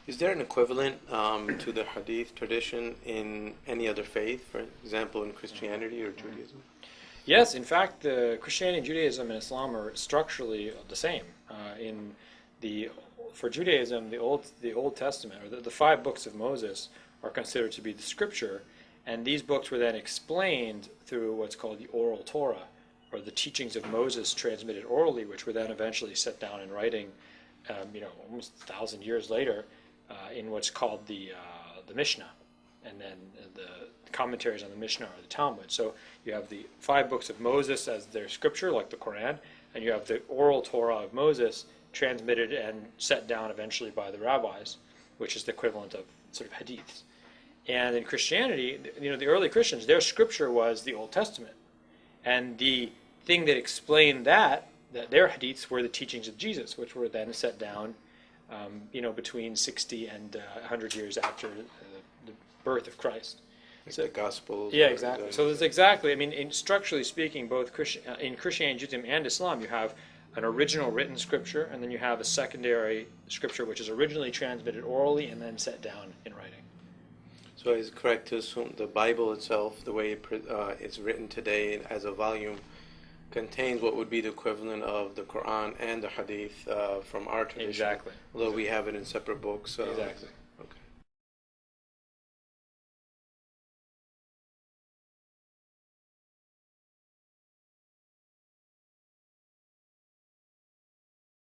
Is there an equivalent to the Hadith tradition in any other faith, for example, in Christianity or Judaism? Yes, in fact, the Christianity, Judaism, and Islam are structurally the same. In the For Judaism, the Old Testament, or the five books of Moses, are considered to be the scripture, and these books were then explained through what's called the oral Torah, or the teachings of Moses transmitted orally, which were then eventually set down in writing, almost 1,000 years later, in what's called the Mishnah, and then the commentaries on the Mishnah or the Talmud. So you have the five books of Moses as their scripture, like the Quran, and you have the oral Torah of Moses transmitted and set down eventually by the rabbis, which is the equivalent of sort of hadiths. And in Christianity, the early Christians, their scripture was the Old Testament. And the thing that explained that their hadiths were the teachings of Jesus, which were then set down, between 60 and 100 years after the birth of Christ. Like the Gospels. Yeah, exactly. So that's exactly. I mean, structurally speaking, both in Christianity, Judaism, and Islam, you have an original written scripture, and then you have a secondary scripture, which is originally transmitted orally and then set down in writing. So is it correct to assume the Bible itself, the way it's written today as a volume, contains what would be the equivalent of the Quran and the Hadith from our tradition? Exactly. Although we have it in separate books. Exactly.